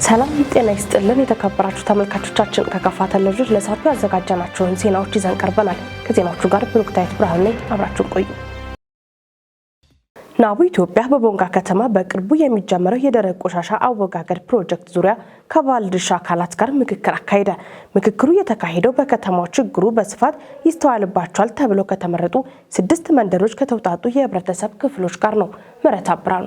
ሰላም ጤና ይስጥልን የተከበራችሁ ተመልካቾቻችን ከካፋ ቴሌቪዥን ለሰዓቱ ያዘጋጀናቸውን ዜናዎች ይዘን ቀርበናል። ከዜናዎቹ ጋር ብሩክታይት ብርሃኑ ነኝ። አብራችሁን ቆዩ። ናቡ ኢትዮጵያ በቦንጋ ከተማ በቅርቡ የሚጀምረው የደረቅ ቆሻሻ አወጋገድ ፕሮጀክት ዙሪያ ከባለድርሻ አካላት ጋር ምክክር አካሄደ። ምክክሩ የተካሄደው በከተማው ችግሩ በስፋት ይስተዋልባቸዋል ተብለው ከተመረጡ 6 መንደሮች ከተውጣጡ የህብረተሰብ ክፍሎች ጋር ነው። ምህረት አብራኑ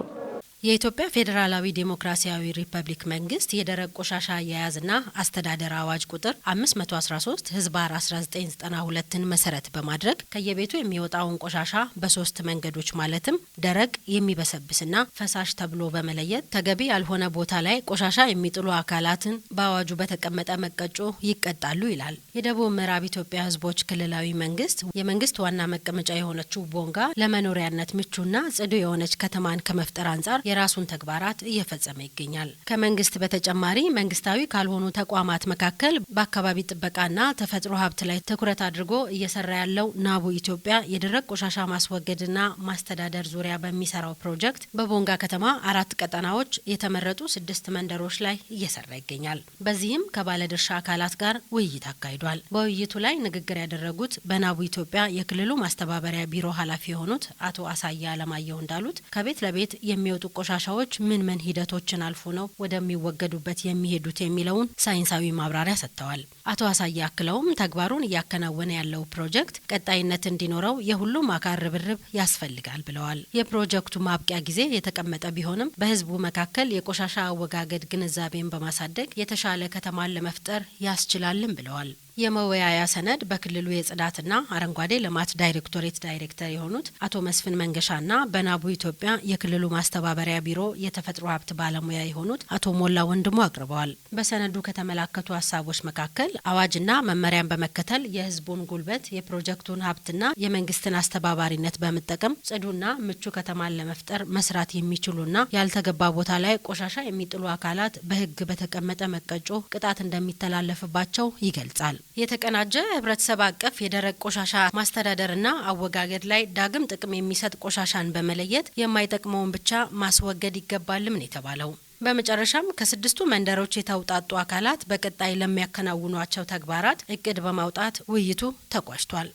የኢትዮጵያ ፌዴራላዊ ዴሞክራሲያዊ ሪፐብሊክ መንግስት የደረቅ ቆሻሻ አያያዝና አስተዳደር አዋጅ ቁጥር 513/1992ን መሰረት በማድረግ ከየቤቱ የሚወጣውን ቆሻሻ በ3 መንገዶች ማለትም ደረቅ፣ የሚበሰብስና ፈሳሽ ተብሎ በመለየት ተገቢ ያልሆነ ቦታ ላይ ቆሻሻ የሚጥሉ አካላትን በአዋጁ በተቀመጠ መቀጮ ይቀጣሉ ይላል። የደቡብ ምዕራብ ኢትዮጵያ ህዝቦች ክልላዊ መንግስት የመንግስት ዋና መቀመጫ የሆነችው ቦንጋ ለመኖሪያነት ምቹና ጽዱ የሆነች ከተማን ከመፍጠር አንጻር የራሱን ተግባራት እየፈጸመ ይገኛል። ከመንግስት በተጨማሪ መንግስታዊ ካልሆኑ ተቋማት መካከል በአካባቢ ጥበቃና ተፈጥሮ ሀብት ላይ ትኩረት አድርጎ እየሰራ ያለው ናቡ ኢትዮጵያ የደረቅ ቆሻሻ ማስወገድና ማስተዳደር ዙሪያ በሚሰራው ፕሮጀክት በቦንጋ ከተማ 4 ቀጠናዎች የተመረጡ 6 መንደሮች ላይ እየሰራ ይገኛል። በዚህም ከባለድርሻ አካላት ጋር ውይይት አካሂዷል። በውይይቱ ላይ ንግግር ያደረጉት በናቡ ኢትዮጵያ የክልሉ ማስተባበሪያ ቢሮ ኃላፊ የሆኑት አቶ አሳያ አለማየሁ እንዳሉት ከቤት ለቤት የሚወጡ ቆሻሻዎች ምን ሂደቶችን አልፎ ነው ወደሚወገዱበት የሚሄዱት የሚለውን ሳይንሳዊ ማብራሪያ ሰጥተዋል። አቶ አሳያ አክለውም ተግባሩን እያከናወነ ያለው ፕሮጀክት ቀጣይነት እንዲኖረው የሁሉም አካል ርብርብ ያስፈልጋል ብለዋል። የፕሮጀክቱ ማብቂያ ጊዜ የተቀመጠ ቢሆንም በህዝቡ መካከል የቆሻሻ አወጋገድ ግንዛቤን በማሳደግ የተሻለ ከተማን ለመፍጠር ያስችላልም ብለዋል። የመወያያ ሰነድ በክልሉ የጽዳትና አረንጓዴ ልማት ዳይሬክቶሬት ዳይሬክተር የሆኑት አቶ መስፍን መንገሻና በናቡ ኢትዮጵያ የክልሉ ማስተባበሪያ ቢሮ የተፈጥሮ ሀብት ባለሙያ የሆኑት አቶ ሞላ ወንድሙ አቅርበዋል። በሰነዱ ከተመላከቱ ሀሳቦች መካከል አዋጅና መመሪያን በመከተል የህዝቡን ጉልበት፣ የፕሮጀክቱን ሀብትና የመንግስትን አስተባባሪነት በመጠቀም ጽዱና ምቹ ከተማን ለመፍጠር መስራት የሚችሉና ያልተገባ ቦታ ላይ ቆሻሻ የሚጥሉ አካላት በህግ በተቀመጠ መቀጮ ቅጣት እንደሚተላለፍባቸው ይገልጻል። የተቀናጀ ህብረተሰብ አቀፍ የደረቅ ቆሻሻ ማስተዳደርና አወጋገድ ላይ ዳግም ጥቅም የሚሰጥ ቆሻሻን በመለየት የማይጠቅመውን ብቻ ማስወገድ ይገባልም ነው የተባለው። በመጨረሻም ከ6ቱ መንደሮች የተውጣጡ አካላት በቀጣይ ለሚያከናውኗቸው ተግባራት እቅድ በማውጣት ውይይቱ ተቋጭቷል።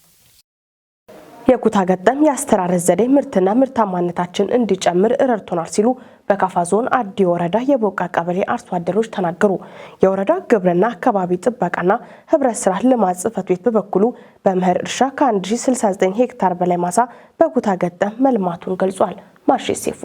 የኩታ ገጠም የአስተራረስ ዘዴ ምርትና ምርታማነታችን እንዲጨምር ረድቶናል ሲሉ በካፋ ዞን አዲ ወረዳ የቦቃ ቀበሌ አርሶ አደሮች ተናገሩ። የወረዳ ግብርና አካባቢ ጥበቃና ህብረት ስራ ልማት ጽሕፈት ቤት በበኩሉ በመኸር እርሻ ከ1069 ሄክታር በላይ ማሳ በኩታ ገጠም መልማቱን ገልጿል። ማርሼ ሴፉ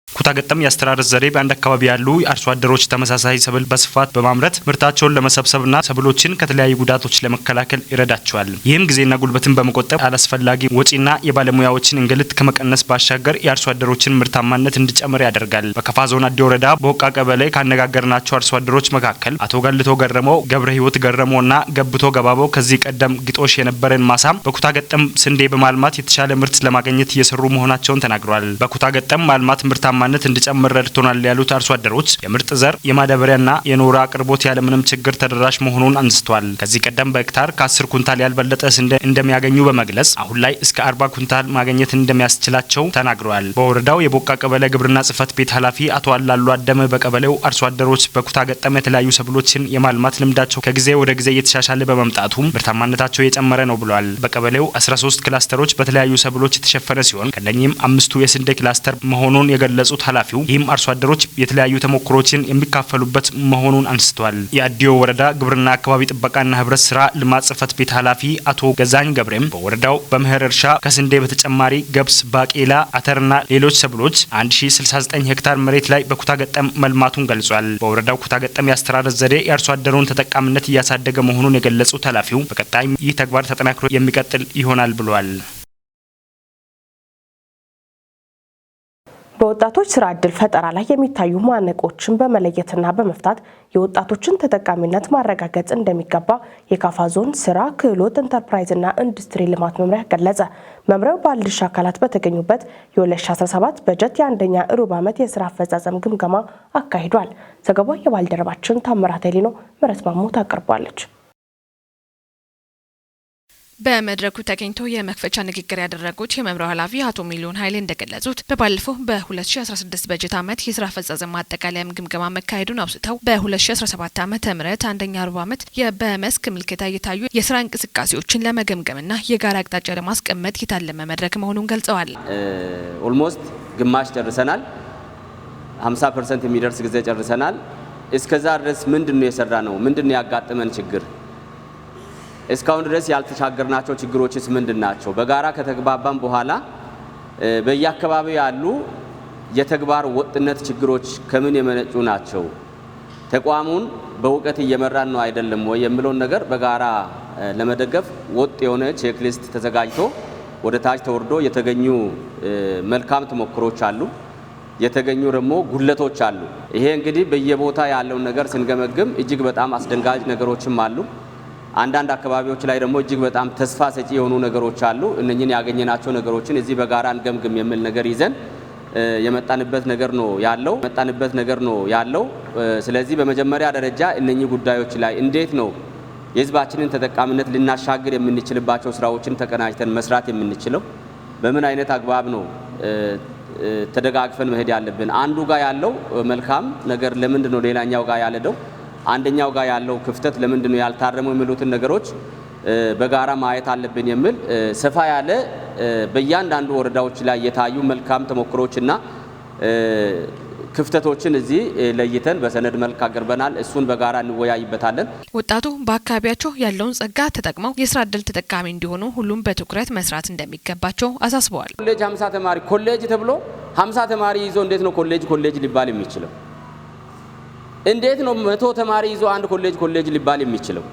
ኩታ ገጠም የአስተራረስ ዘዴ በአንድ አካባቢ ያሉ አርሶ አደሮች ተመሳሳይ ሰብል በስፋት በማምረት ምርታቸውን ለመሰብሰብና ሰብሎችን ከተለያዩ ጉዳቶች ለመከላከል ይረዳቸዋል። ይህም ጊዜና ጉልበትን በመቆጠብ አላስፈላጊ ወጪና የባለሙያዎችን እንግልት ከመቀነስ ባሻገር የአርሶ አደሮችን ምርታማነት እንዲጨምር ያደርጋል። በካፋ ዞን አዲ ወረዳ በወቃ ቀበሌ ካነጋገርናቸው አርሶ አደሮች መካከል አቶ ጋልቶ ገረመው፣ ገብረ ህይወት ገረመውና ገብቶ ገባበው ከዚህ ቀደም ግጦሽ የነበረን ማሳም በኩታ ገጠም ስንዴ በማልማት የተሻለ ምርት ለማግኘት እየሰሩ መሆናቸውን ተናግረዋል። በኩታ ገጠም ማልማት ምርታማነት እንዲጨምር ረድቶናል ያሉት አርሶ አደሮች የምርጥ ዘር የማዳበሪያና የኖራ አቅርቦት ያለምንም ችግር ተደራሽ መሆኑን አንስተዋል። ከዚህ ቀደም በሄክታር ከ10 ኩንታል ያልበለጠ ስንዴ እንደሚያገኙ በመግለጽ አሁን ላይ እስከ 40 ኩንታል ማግኘት እንደሚያስችላቸው ተናግረዋል። በወረዳው የቦቃ ቀበሌ ግብርና ጽሕፈት ቤት ኃላፊ አቶ አላሉ አደመ በቀበሌው አርሶ አደሮች በኩታ ገጠም የተለያዩ ሰብሎችን የማልማት ልምዳቸው ከጊዜ ወደ ጊዜ እየተሻሻለ በመምጣቱ ምርታማነታቸው የጨመረ ነው ብለዋል። በቀበሌው 13 ክላስተሮች በተለያዩ ሰብሎች የተሸፈነ ሲሆን ከነኚህም 5ቱ የስንዴ ክላስተር መሆኑን የገለጹት ኃላፊው ይህም አርሶ አደሮች የተለያዩ ተሞክሮችን የሚካፈሉበት መሆኑን አንስተዋል። የአዲዮ ወረዳ ግብርና አካባቢ ጥበቃና ህብረት ስራ ልማት ጽሕፈት ቤት ኃላፊ አቶ ገዛኝ ገብሬም በወረዳው በመኸር እርሻ ከስንዴ በተጨማሪ ገብስ፣ ባቄላ፣ አተርና ሌሎች ሰብሎች 1069 ሄክታር መሬት ላይ በኩታ ገጠም መልማቱን ገልጿል። በወረዳው ኩታ ገጠም የአስተራረስ ዘዴ የአርሶ አደሩን ተጠቃሚነት እያሳደገ መሆኑን የገለጹት ኃላፊው በቀጣይ ይህ ተግባር ተጠናክሮ የሚቀጥል ይሆናል ብለዋል። በወጣቶች ስራ ዕድል ፈጠራ ላይ የሚታዩ ማነቆችን በመለየትና በመፍታት የወጣቶችን ተጠቃሚነት ማረጋገጥ እንደሚገባ የካፋ ዞን ስራ ክህሎት ኢንተርፕራይዝና ኢንዱስትሪ ልማት መምሪያ ገለጸ። መምሪያው ባለድርሻ አካላት በተገኙበት የ2017 በጀት የአንደኛ ሩብ ዓመት የስራ አፈጻጸም ግምገማ አካሂዷል። ዘገባው የባልደረባችን ታምራት ኃይሌ ነው። ምረት ማሞ ታቀርባለች። በመድረኩ ተገኝተው የመክፈቻ ንግግር ያደረጉት የመምሪያው ኃላፊ አቶ ሚሊዮን ኃይሌ እንደገለጹት በባለፈው በ2016 በጀት ዓመት የስራ አፈጻጸም ማጠቃለያም ግምገማ መካሄዱን አውስተው በ2017 ዓመተ ምህረት አንደኛ ሩብ ዓመት በመስክ ምልከታ የታዩ የስራ እንቅስቃሴዎችን ለመገምገምና የጋራ አቅጣጫ ለማስቀመጥ የታለመ መድረክ መሆኑን ገልጸዋል። ኦልሞስት ግማሽ ጨርሰናል። 50% የሚደርስ ጊዜ ጨርሰናል። እስከዛ ድረስ ምንድነው የሰራ ነው? ምንድነው ያጋጠመን ችግር? እስካሁን ድረስ ያልተሻገርናቸው ችግሮችስ ምንድናቸው? በጋራ ከተግባባን በኋላ በየአካባቢው ያሉ የተግባር ወጥነት ችግሮች ከምን የመነጩ ናቸው? ተቋሙን በእውቀት እየመራን ነው አይደለም ወይ የሚለውን ነገር በጋራ ለመደገፍ ወጥ የሆነ ቼክሊስት ተዘጋጅቶ ወደ ታች ተወርዶ የተገኙ መልካም ተሞክሮች አሉ፣ የተገኙ ደግሞ ጉድለቶች አሉ። ይሄ እንግዲህ በየቦታ ያለውን ነገር ስንገመግም እጅግ በጣም አስደንጋጭ ነገሮችም አሉ። አንዳንድ አካባቢዎች ላይ ደግሞ እጅግ በጣም ተስፋ ሰጪ የሆኑ ነገሮች አሉ። እነኚህን ያገኘናቸው ነገሮችን እዚህ በጋራ እንገምግም የሚል ነገር ይዘን የመጣንበት ነገር ነው ያለው። ስለዚህ በመጀመሪያ ደረጃ እነኚህ ጉዳዮች ላይ እንዴት ነው የህዝባችንን ተጠቃሚነት ልናሻግር የምንችልባቸው ስራዎችን ተቀናጅተን መስራት የምንችለው? በምን አይነት አግባብ ነው ተደጋግፈን መሄድ ያለብን? አንዱ ጋር ያለው መልካም ነገር ለምንድን ነው ሌላኛው ጋር ያለደው? አንደኛው ጋር ያለው ክፍተት ለምንድን ነው ያልታረመው? የሚሉትን ነገሮች በጋራ ማየት አለብን የሚል ሰፋ ያለ በእያንዳንዱ ወረዳዎች ላይ የታዩ መልካም ተሞክሮችና ክፍተቶችን እዚህ ለይተን በሰነድ መልክ አቅርበናል። እሱን በጋራ እንወያይበታለን። ወጣቱ በአካባቢያቸው ያለውን ጸጋ ተጠቅመው የስራ ዕድል ተጠቃሚ እንዲሆኑ ሁሉም በትኩረት መስራት እንደሚገባቸው አሳስበዋል። ኮሌጅ 50 ተማሪ ኮሌጅ ተብሎ 50 ተማሪ ይዞ እንዴት ነው ኮሌጅ ሊባል የሚችለው? እንዴት ነው 100 ተማሪ ይዞ አንድ ኮሌጅ ሊባል የሚችለው?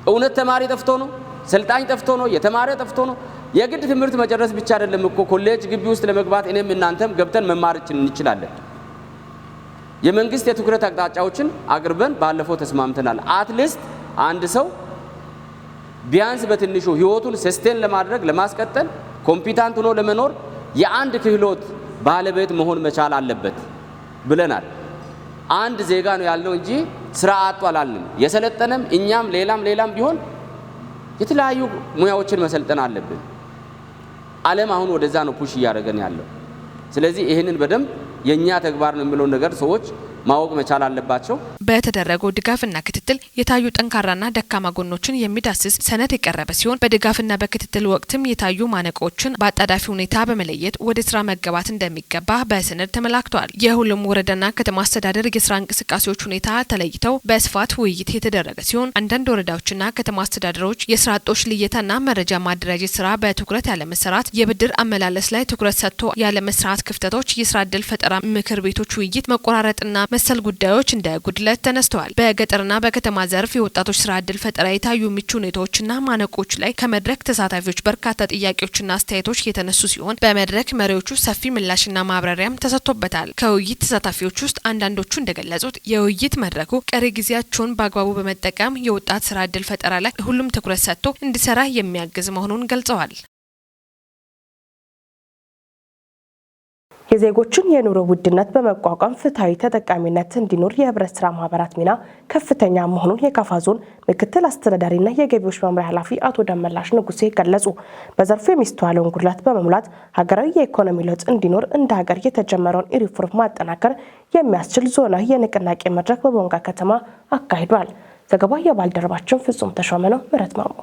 እውነት ተማሪ ጠፍቶ ነው? ሰልጣኝ ጠፍቶ ነው? የተማረ ጠፍቶ ነው? የግድ ትምህርት መጨረስ ብቻ አይደለም እኮ ኮሌጅ ግቢ ውስጥ ለመግባት እኔም እናንተም ገብተን መማር እንችላለን። የመንግስት የትኩረት አቅጣጫዎችን አቅርበን ባለፈው ተስማምተናል። አትሊስት አንድ ሰው ቢያንስ በትንሹ ህይወቱን ሰስቴን ለማድረግ ለማስቀጠል ኮምፒታንት ሆኖ ለመኖር የአንድ ክህሎት ባለቤት መሆን መቻል አለበት ብለናል። አንድ ዜጋ ነው ያለው እንጂ ስራ አጡ አላልንም። የሰለጠነም እኛም ሌላም ቢሆን የተለያዩ ሙያዎችን መሰልጠን አለብን። ዓለም አሁን ወደዛ ነው ፑሽ እያደረገን ያለው። ስለዚህ ይሄንን በደንብ የኛ ተግባር ነው የሚለው ነገር ሰዎች ማወቅ መቻል አለባቸው። በተደረገው ድጋፍና ክትትል የታዩ ጠንካራና ደካማ ጎኖችን የሚዳስስ ሰነድ የቀረበ ሲሆን በድጋፍና በክትትል ወቅትም የታዩ ማነቆችን በአጣዳፊ ሁኔታ በመለየት ወደ ስራ መገባት እንደሚገባ በሰነድ ተመላክቷል። የሁሉም ወረዳና ከተማ አስተዳደር የስራ እንቅስቃሴዎች ሁኔታ ተለይተው በስፋት ውይይት የተደረገ ሲሆን አንዳንድ ወረዳዎችና ከተማ አስተዳደሮች የስራ አጦች ልየታና መረጃ ማደራጀት ስራ በትኩረት ያለመሰራት፣ የብድር አመላለስ ላይ ትኩረት ሰጥቶ ያለመስራት ክፍተቶች፣ የስራ ዕድል ፈጠራ ምክር ቤቶች ውይይት መቆራረጥና መሰል ጉዳዮች እንደ ጉድለት ተነስተዋል። በገጠርና በከተማ ዘርፍ የወጣቶች ስራ ዕድል ፈጠራ የታዩ ምቹ ሁኔታዎችና ማነቆች ላይ ከመድረክ ተሳታፊዎች በርካታ ጥያቄዎችና አስተያየቶች የተነሱ ሲሆን በመድረክ መሪዎቹ ሰፊ ምላሽና ማብራሪያም ተሰጥቶበታል። ከውይይት ተሳታፊዎች ውስጥ አንዳንዶቹ እንደገለጹት የውይይት መድረኩ ቀሪ ጊዜያቸውን በአግባቡ በመጠቀም የወጣት ስራ ዕድል ፈጠራ ላይ ሁሉም ትኩረት ሰጥቶ እንዲሰራ የሚያግዝ መሆኑን ገልጸዋል። የዜጎችን የኑሮ ውድነት በመቋቋም ፍትሐዊ ተጠቃሚነት እንዲኖር የህብረት ስራ ማህበራት ሚና ከፍተኛ መሆኑን የካፋ ዞን ምክትል አስተዳዳሪና የገቢዎች መምሪያ ኃላፊ አቶ ደመላሽ ንጉሴ ገለጹ። በዘርፉ የሚስተዋለውን ጉድለት በመሙላት ሀገራዊ የኢኮኖሚ ለውጥ እንዲኖር እንደ ሀገር የተጀመረውን ሪፎርም ማጠናከር የሚያስችል ዞናዊ የንቅናቄ መድረክ በቦንጋ ከተማ አካሂዷል። ዘገባው የባልደረባችን ፍጹም ተሾመ ነው። ምረት ማሙ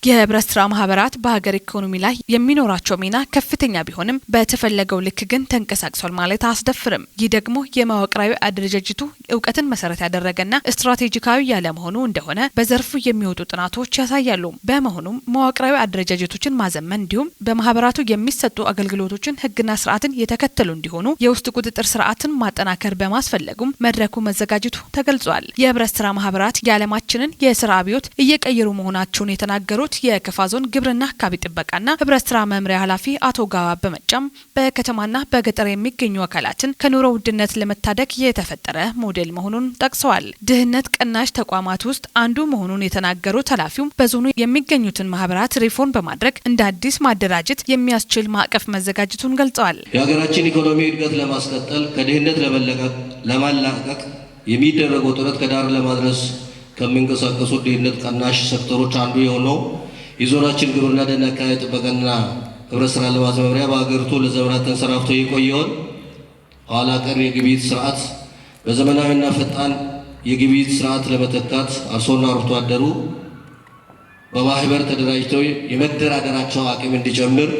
የህብረት ስራ ማህበራት በሀገር ኢኮኖሚ ላይ የሚኖራቸው ሚና ከፍተኛ ቢሆንም በተፈለገው ልክ ግን ተንቀሳቅሷል ማለት አያስደፍርም። ይህ ደግሞ የመዋቅራዊ አደረጃጀቱ እውቀትን መሰረት ያደረገና ስትራቴጂካዊ ያለመሆኑ እንደሆነ በዘርፉ የሚወጡ ጥናቶች ያሳያሉ። በመሆኑም መዋቅራዊ አደረጃጀቶችን ማዘመን እንዲሁም በማህበራቱ የሚሰጡ አገልግሎቶችን ህግና ስርዓትን የተከተሉ እንዲሆኑ የውስጥ ቁጥጥር ስርዓትን ማጠናከር በማስፈለጉም መድረኩ መዘጋጀቱ ተገልጿል። የህብረት ስራ ማህበራት የዓለማችንን የስራ አብዮት እየቀየሩ መሆናቸውን የተናገሩት የካፋ ዞን ግብርና አካባቢ ጥበቃና ህብረት ስራ መምሪያ ኃላፊ አቶ ጋባ በመጫም በከተማና በገጠር የሚገኙ አካላትን ከኑሮ ውድነት ለመታደግ የተፈጠረ ሞዴል መሆኑን ጠቅሰዋል። ድህነት ቀናሽ ተቋማት ውስጥ አንዱ መሆኑን የተናገሩት ኃላፊው በዞኑ የሚገኙትን ማህበራት ሪፎርም በማድረግ እንደ አዲስ ማደራጀት የሚያስችል ማዕቀፍ መዘጋጀቱን ገልጸዋል። የሀገራችን ኢኮኖሚ እድገት ለማስቀጠል ከድህነት ለማላቀቅ የሚደረገው ጥረት ከዳር ለማድረስ ከሚንቀሳቀሱ ድህነት ቀናሽ ሴክተሮች አንዱ የሆነው የዞናችን ግብርና ደን አካባቢ ጥበቃና ህብረት ስራ ልማት መምሪያ በሀገሪቱ ለዘመናት ተንሰራፍቶ የቆየውን ኋላ ቀር የግብይት ስርዓት በዘመናዊና ፈጣን የግብይት ስርዓት ለመተካት አርሶና አርብቶ አደሩ በማህበር ተደራጅተው የመደራደራቸው አቅም እንዲጨምር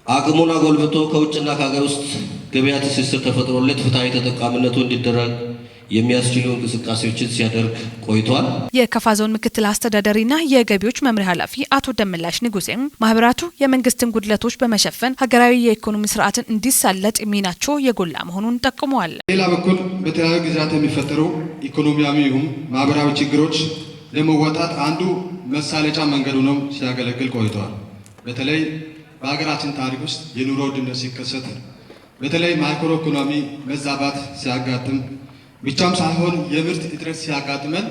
አቅሙን አጎልብቶ ከውጭና ከሀገር ውስጥ ገበያ ትስስር ተፈጥሮለት ፍትሃዊ ተጠቃሚነቱ እንዲደረግ የሚያስችሉ እንቅስቃሴዎችን ሲያደርግ ቆይቷል። የካፋ ዞን ምክትል አስተዳዳሪና የገቢዎች መምሪያ ኃላፊ አቶ ደምላሽ ንጉሴም ማህበራቱ የመንግስትን ጉድለቶች በመሸፈን ሀገራዊ የኢኮኖሚ ስርዓትን እንዲሳለጥ ሚናቸው የጎላ መሆኑን ጠቁመዋል። ሌላ በኩል በተለያዩ ጊዜያት የሚፈጠሩ ኢኮኖሚያዊም ማህበራዊ ችግሮች ለመወጣት አንዱ መሳለጫ መንገዱ ነው ሲያገለግል ቆይቷል። በተለይ በሀገራችን ታሪክ ውስጥ የኑሮ ውድነት ሲከሰት በተለይ ማክሮ ኢኮኖሚ መዛባት ሲያጋጥም ብቻም ሳይሆን የምርት እጥረት ሲያጋጥመን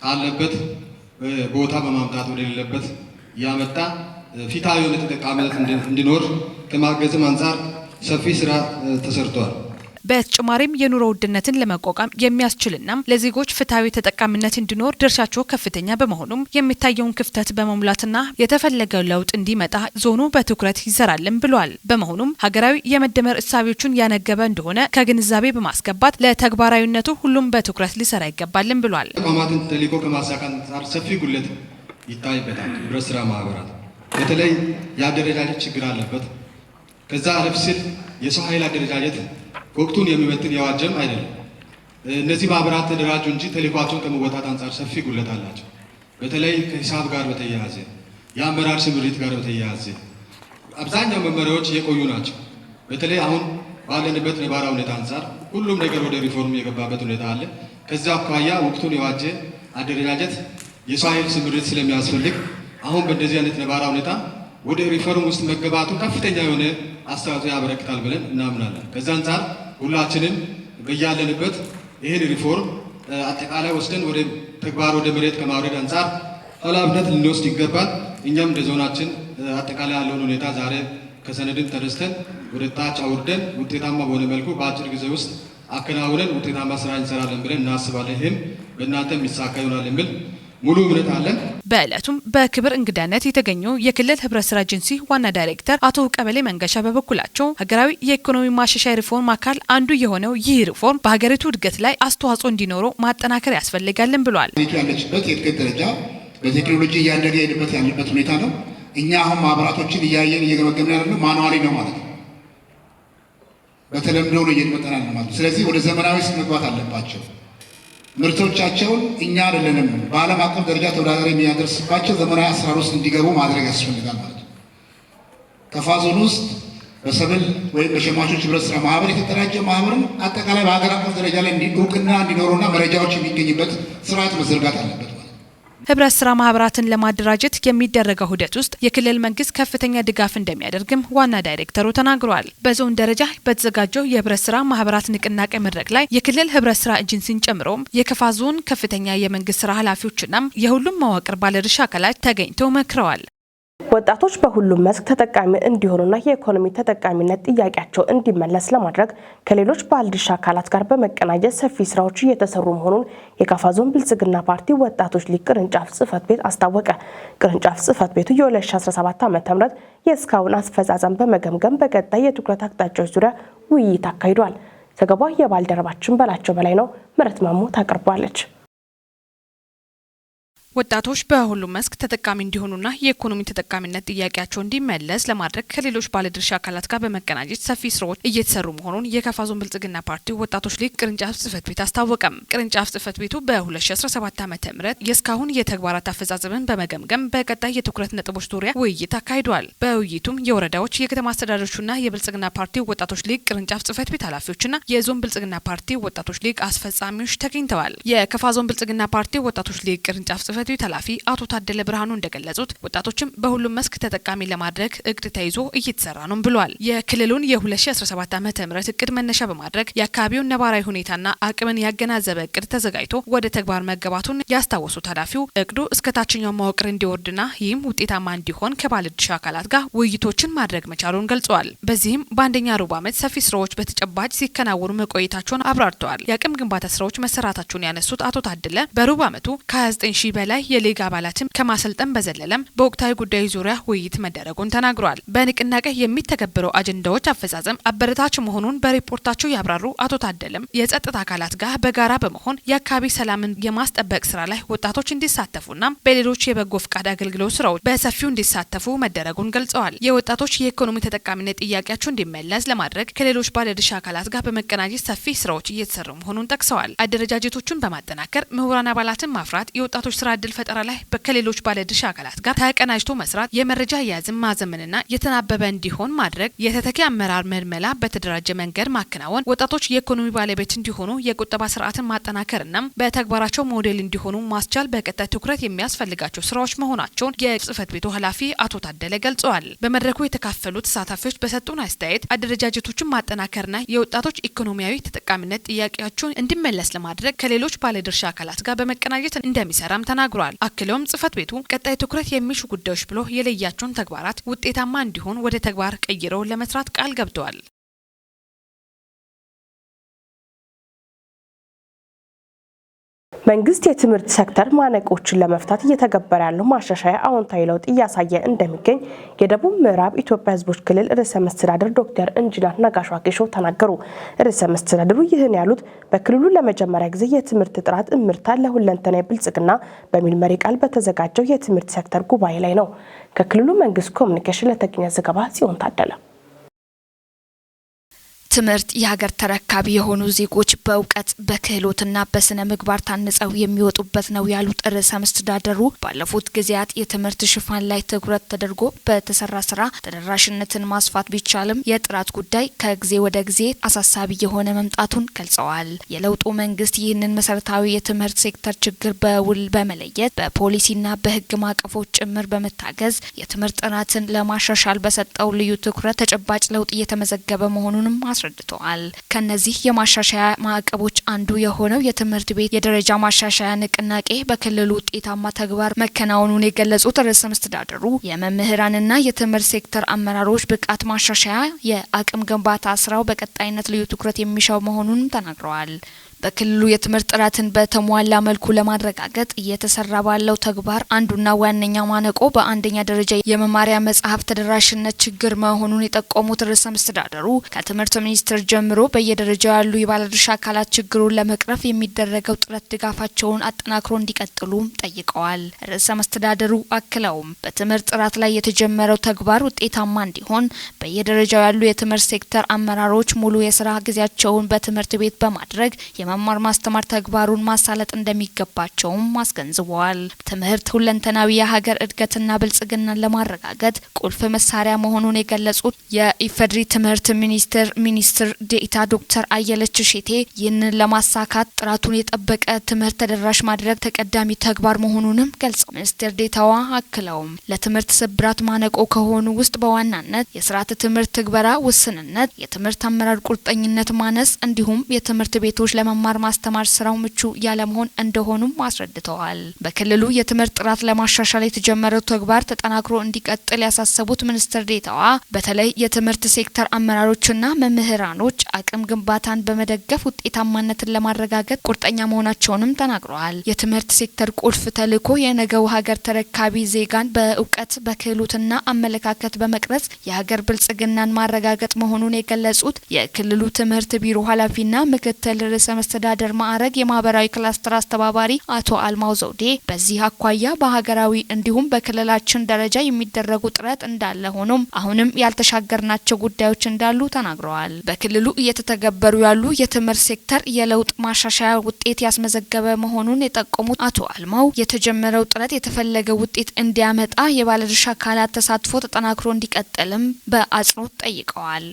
ካለበት ቦታ በማምጣት ወደሌለበት ያመጣ ፍትሃዊ የሆነ ተጠቃሚነት እንዲኖር ከማገዝም አንጻር ሰፊ ስራ ተሰርቷል። በተጨማሪም የኑሮ ውድነትን ለመቋቋም የሚያስችልና ለዜጎች ፍትሃዊ ተጠቃሚነት እንዲኖር ድርሻቸው ከፍተኛ በመሆኑም የሚታየውን ክፍተት በመሙላትና የተፈለገው ለውጥ እንዲመጣ ዞኑ በትኩረት ይሰራልን ብሏል። በመሆኑም ሀገራዊ የመደመር እሳቤዎችን ያነገበ እንደሆነ ከግንዛቤ በማስገባት ለተግባራዊነቱ ሁሉም በትኩረት ሊሰራ ይገባልን ብሏል። ተቋማትን ተልዕኮ ከማሳካት አንጻር ሰፊ ጉድለት ይታይበታል። ህብረት ስራ ማህበራት በተለይ የአደረጃጀት ችግር አለበት። ከዛ አለፍ ሲል የሰው ኃይል አደረጃጀት ወቅቱን የሚመጥን የዋጀም አይደለም። እነዚህ ማህበራት ተደራጁ እንጂ ተልዕኳቸውን ከመወጣት አንጻር ሰፊ ጉድለት አላቸው። በተለይ ከሂሳብ ጋር በተያያዘ የአመራር ስምሪት ጋር በተያያዘ አብዛኛው መመሪያዎች የቆዩ ናቸው። በተለይ አሁን ባለንበት ነባራዊ ሁኔታ አንጻር ሁሉም ነገር ወደ ሪፎርም የገባበት ሁኔታ አለ። ከዚያ አኳያ ወቅቱን የዋጀ አደረጃጀት የሰው ኃይል ስምሪት ስለሚያስፈልግ አሁን በእንደዚህ አይነት ነባራዊ ሁኔታ ወደ ሪፎርም ውስጥ መገባቱ ከፍተኛ የሆነ አስተዋጽኦ ያበረክታል ብለን እናምናለን። ከዛ አንጻር ሁላችንም በያለንበት ይህን ሪፎርም አጠቃላይ ወስደን ወደ ተግባር ወደ መሬት ከማውረድ አንጻር ኃላፊነት ልንወስድ ይገባል። እኛም እንደ ዞናችን አጠቃላይ ያለውን ሁኔታ ዛሬ ከሰነድን ተነስተን ወደ ታች አውርደን ውጤታማ በሆነ መልኩ በአጭር ጊዜ ውስጥ አከናውነን ውጤታማ ስራ እንሰራለን ብለን እናስባለን። ይህም በእናንተ የሚሳካ ይሆናል የሚል ሙሉ እምነት አለን። በዕለቱም በክብር እንግዳነት የተገኙ የክልል ህብረት ስራ ኤጀንሲ ዋና ዳይሬክተር አቶ ቀበሌ መንገሻ በበኩላቸው ሀገራዊ የኢኮኖሚ ማሻሻያ ሪፎርም አካል አንዱ የሆነው ይህ ሪፎርም በሀገሪቱ እድገት ላይ አስተዋጽኦ እንዲኖረው ማጠናከር ያስፈልጋልን ብሏል። ያለችበት የእድገት ደረጃ በቴክኖሎጂ እያደገ የሄድበት ያለበት ሁኔታ ነው። እኛ አሁን ማህበራቶችን እያየን እየገመገምን ያለነው ማኑዋሊ ነው ማለት ነው። በተለምዶ ነው እየመጣን ያለ ማለት ነው። ስለዚህ ወደ ዘመናዊ መግባት አለባቸው። ምርቶቻቸውን እኛ አይደለንም በዓለም አቀፍ ደረጃ ተወዳዳሪ የሚያደርስባቸው ዘመናዊ አሰራር ውስጥ እንዲገቡ ማድረግ ያስፈልጋል ማለት ነው። ካፋ ዞን ውስጥ በሰብል ወይም በሸማቾች ህብረት ስራ ማህበር የተደራጀ ማህበርን አጠቃላይ በሀገር አቀፍ ደረጃ ላይ እውቅና እንዲኖሩና መረጃዎች የሚገኝበት ስርዓት መዘርጋት አለበት። ህብረት ስራ ማህበራትን ለማደራጀት የሚደረገው ሂደት ውስጥ የክልል መንግስት ከፍተኛ ድጋፍ እንደሚያደርግም ዋና ዳይሬክተሩ ተናግረዋል። በዞን ደረጃ በተዘጋጀው የህብረት ስራ ማህበራት ንቅናቄ መድረክ ላይ የክልል ህብረት ስራ ኤጀንሲን ጨምሮ የካፋ ዞን ከፍተኛ የመንግስት ስራ ኃላፊዎችና የሁሉም መዋቅር ባለድርሻ አካላት ተገኝተው መክረዋል። ወጣቶች በሁሉም መስክ ተጠቃሚ እንዲሆኑና የኢኮኖሚ ተጠቃሚነት ጥያቄያቸው እንዲመለስ ለማድረግ ከሌሎች ባለድርሻ አካላት ጋር በመቀናጀት ሰፊ ስራዎች እየተሰሩ መሆኑን የካፋ ዞን ብልጽግና ፓርቲ ወጣቶች ሊግ ቅርንጫፍ ጽህፈት ቤት አስታወቀ። ቅርንጫፍ ጽህፈት ቤቱ የ2017 ዓ.ም የእስካሁን አፈጻጸም በመገምገም በቀጣይ የትኩረት አቅጣጫዎች ዙሪያ ውይይት አካሂዷል። ዘገባው የባልደረባችን በላቸው በላይ ነው። ምረት ማሞ ታቀርባለች። ወጣቶች በሁሉም መስክ ተጠቃሚ እንዲሆኑና የኢኮኖሚ ተጠቃሚነት ጥያቄያቸው እንዲመለስ ለማድረግ ከሌሎች ባለድርሻ አካላት ጋር በመቀናጀት ሰፊ ስራዎች እየተሰሩ መሆኑን የካፋ ዞን ብልጽግና ፓርቲ ወጣቶች ሊግ ቅርንጫፍ ጽህፈት ቤት አስታወቀም። ቅርንጫፍ ጽህፈት ቤቱ በ2017 ዓ.ም የእስካሁን የተግባራት አፈጻጸምን በመገምገም በቀጣይ የትኩረት ነጥቦች ዙሪያ ውይይት አካሂዷል። በውይይቱም የወረዳዎች የከተማ አስተዳደሮችና የብልጽግና ፓርቲ ወጣቶች ሊግ ቅርንጫፍ ጽህፈት ቤት ኃላፊዎችና የዞን ብልጽግና ፓርቲ ወጣቶች ሊግ አስፈጻሚዎች ተገኝተዋል። የካፋ ዞን ብልጽግና ፓርቲ ወጣቶች ሊግ ቅርንጫፍ ጽሕፈት ቤት ኃላፊ አቶ ታደለ ብርሃኑ እንደገለጹት ወጣቶችም በሁሉም መስክ ተጠቃሚ ለማድረግ እቅድ ተይዞ እየተሰራ ነው ብለዋል። የክልሉን የ2017 ዓመተ ምህረት እቅድ መነሻ በማድረግ የአካባቢውን ነባራዊ ሁኔታና አቅምን ያገናዘበ እቅድ ተዘጋጅቶ ወደ ተግባር መገባቱን ያስታወሱት ኃላፊው እቅዱ እስከ ታችኛው መዋቅር እንዲወርድና ይህም ውጤታማ እንዲሆን ከባለድርሻ አካላት ጋር ውይይቶችን ማድረግ መቻሉን ገልጸዋል። በዚህም በአንደኛ ሩብ ዓመት ሰፊ ስራዎች በተጨባጭ ሲከናወኑ መቆየታቸውን አብራርተዋል። የአቅም ግንባታ ስራዎች መሰራታቸውን ያነሱት አቶ ታደለ በሩብ ዓመቱ ከ29 ሺህ በላይ የሌግ አባላትን ከማሰልጠን በዘለለም በወቅታዊ ጉዳዮች ዙሪያ ውይይት መደረጉን ተናግረዋል። በንቅናቄ የሚተገበረው አጀንዳዎች አፈጻጸም አበረታች መሆኑን በሪፖርታቸው ያብራሩ አቶ ታደለም የጸጥታ አካላት ጋር በጋራ በመሆን የአካባቢ ሰላምን የማስጠበቅ ስራ ላይ ወጣቶች እንዲሳተፉና በሌሎች የበጎ ፍቃድ አገልግሎት ስራዎች በሰፊው እንዲሳተፉ መደረጉን ገልጸዋል። የወጣቶች የኢኮኖሚ ተጠቃሚነት ጥያቄያቸው እንዲመለስ ለማድረግ ከሌሎች ባለድርሻ አካላት ጋር በመቀናጀት ሰፊ ስራዎች እየተሰሩ መሆኑን ጠቅሰዋል። አደረጃጀቶቹን በማጠናከር ምሁራን አባላትን ማፍራት፣ የወጣቶች ስራ እድል ፈጠራ ላይ ከሌሎች ባለድርሻ አካላት ጋር ተቀናጅቶ መስራት፣ የመረጃ አያያዝን ማዘመንና የተናበበ እንዲሆን ማድረግ፣ የተተኪ አመራር ምልመላ በተደራጀ መንገድ ማከናወን፣ ወጣቶች የኢኮኖሚ ባለቤት እንዲሆኑ የቁጠባ ስርዓትን ማጠናከርና በተግባራቸው ሞዴል እንዲሆኑ ማስቻል በቀጣይ ትኩረት የሚያስፈልጋቸው ስራዎች መሆናቸውን የጽሕፈት ቤቱ ኃላፊ አቶ ታደለ ገልጸዋል። በመድረኩ የተካፈሉት ተሳታፊዎች በሰጡን አስተያየት አደረጃጀቶችን ማጠናከርና የወጣቶች ኢኮኖሚያዊ ተጠቃሚነት ጥያቄያቸውን እንዲመለስ ለማድረግ ከሌሎች ባለድርሻ አካላት ጋር በመቀናጀት እንደሚሰራም ተናግረዋል። አክለውም ጽሕፈት ቤቱ ቀጣይ ትኩረት የሚሹ ጉዳዮች ብሎ የለያቸውን ተግባራት ውጤታማ እንዲሆን ወደ ተግባር ቀይረው ለመስራት ቃል ገብተዋል። መንግስት የትምህርት ሴክተር ማነቆችን ለመፍታት እየተገበረ ያለው ማሻሻያ አዎንታዊ ለውጥ እያሳየ እንደሚገኝ የደቡብ ምዕራብ ኢትዮጵያ ሕዝቦች ክልል ርዕሰ መስተዳድር ዶክተር ኢንጂነር ነጋሽ ዋጌሾ ተናገሩ። ርዕሰ መስተዳድሩ ይህን ያሉት በክልሉ ለመጀመሪያ ጊዜ የትምህርት ጥራት እምርታ ለሁለንተናዊ ብልጽግና በሚል መሪ ቃል በተዘጋጀው የትምህርት ሴክተር ጉባኤ ላይ ነው። ከክልሉ መንግስት ኮሚኒኬሽን ለተገኘ ዘገባ ጽዮን ታደለ። ትምህርት የሀገር ተረካቢ የሆኑ ዜጎች በእውቀት በክህሎትና በስነ ምግባር ታንጸው የሚወጡበት ነው ያሉት ርዕሰ መስተዳድሩ ባለፉት ጊዜያት የትምህርት ሽፋን ላይ ትኩረት ተደርጎ በተሰራ ስራ ተደራሽነትን ማስፋት ቢቻልም የጥራት ጉዳይ ከጊዜ ወደ ጊዜ አሳሳቢ የሆነ መምጣቱን ገልጸዋል። የለውጡ መንግስት ይህንን መሰረታዊ የትምህርት ሴክተር ችግር በውል በመለየት በፖሊሲና በህግ ማዕቀፎች ጭምር በመታገዝ የትምህርት ጥራትን ለማሻሻል በሰጠው ልዩ ትኩረት ተጨባጭ ለውጥ እየተመዘገበ መሆኑንም አስረድተዋል። ከነዚህ የማሻሻያ ማዕቀቦች አንዱ የሆነው የትምህርት ቤት የደረጃ ማሻሻያ ንቅናቄ በክልሉ ውጤታማ ተግባር መከናወኑን የገለጹት ርዕሰ መስተዳድሩ የመምህራንና የትምህርት ሴክተር አመራሮች ብቃት ማሻሻያ የአቅም ግንባታ ስራው በቀጣይነት ልዩ ትኩረት የሚሻው መሆኑን ተናግረዋል። በክልሉ የትምህርት ጥራትን በተሟላ መልኩ ለማረጋገጥ እየተሰራ ባለው ተግባር አንዱና ዋነኛው ማነቆ በአንደኛ ደረጃ የመማሪያ መጽሐፍ ተደራሽነት ችግር መሆኑን የጠቆሙት ርዕሰ መስተዳድሩ ከትምህርት ሚኒስቴር ጀምሮ በየደረጃው ያሉ የባለድርሻ አካላት ችግሩን ለመቅረፍ የሚደረገው ጥረት ድጋፋቸውን አጠናክሮ እንዲቀጥሉም ጠይቀዋል። ርዕሰ መስተዳድሩ አክለውም በትምህርት ጥራት ላይ የተጀመረው ተግባር ውጤታማ እንዲሆን በየደረጃው ያሉ የትምህርት ሴክተር አመራሮች ሙሉ የስራ ጊዜያቸውን በትምህርት ቤት በማድረግ የመማር ማስተማር ተግባሩን ማሳለጥ እንደሚገባቸውም አስገንዝበዋል። ትምህርት ሁለንተናዊ የሀገር እድገትና ብልጽግናን ለማረጋገጥ ቁልፍ መሳሪያ መሆኑን የገለጹት የኢፌዴሪ ትምህርት ሚኒስትር ዴኤታ ዶክተር አየለች እሸቴ ይህንን ለማሳካት ጥራቱን የጠበቀ ትምህርት ተደራሽ ማድረግ ተቀዳሚ ተግባር መሆኑንም ገልጸው ሚኒስትር ዴኤታዋ አክለውም ለትምህርት ስብራት ማነቆ ከሆኑ ውስጥ በዋናነት የስርዓተ ትምህርት ትግበራ ውስንነት፣ የትምህርት አመራር ቁርጠኝነት ማነስ እንዲሁም የትምህርት ቤቶች ለመማር ማስተማር ስራው ምቹ ያለመሆን እንደሆኑም አስረድተዋል። በክልሉ የትምህርት ጥራት ለማሻሻል የተጀመረው ተግባር ተጠናክሮ እንዲቀጥል ያሳሰቡት ሚኒስትር ዴኤታዋ በተለይ የትምህርት ሴክተር አመራሮችና መምህራኖች አቅም ግንባታን በመደገፍ ውጤታማነትን ለማረጋገጥ ቁርጠኛ መሆናቸውንም ተናግረዋል። የትምህርት ሴክተር ቁልፍ ተልዕኮ የነገው ሀገር ተረካቢ ዜጋን በእውቀት በክህሎትና አመለካከት በመቅረጽ የሀገር ብልጽግናን ማረጋገጥ መሆኑን የገለጹት የክልሉ ትምህርት ቢሮ ኃላፊና ምክትል ርዕሰ መስተዳደር ማዕረግ የማህበራዊ ክላስተር አስተባባሪ አቶ አልማው ዘውዴ በዚህ አኳያ በሀገራዊ እንዲሁም በክልላችን ደረጃ የሚደረጉ ጥረት እንዳለ ሆኖም አሁንም ያልተሻገርናቸው ጉዳዮች እንዳሉ ተናግረዋል። በክልሉ እየተተገበሩ ያሉ የትምህርት ሴክተር የለውጥ ማሻሻያ ውጤት ያስመዘገበ መሆኑን የጠቆሙት አቶ አልማው የተጀመረው ጥረት የተፈለገ ውጤት እንዲያመጣ የባለድርሻ አካላት ተሳትፎ ተጠናክሮ እንዲቀጥልም በአጽንኦት ጠይቀዋል።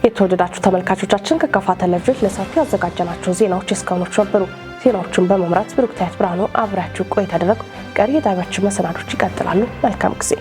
የተወደዳችሁ ተመልካቾቻችን ከካፋ ቴሌቪዥን ለሰዓቱ ያዘጋጀናቸው ዜናዎች እስካሁኖቹ ነበሩ። ዜናዎቹን በመምራት ብሩክታይት ብርሃኑ አብራችሁ ቆይታ አደረኩ። ቀሪ የጣቢያችን መሰናዶች ይቀጥላሉ። መልካም ጊዜ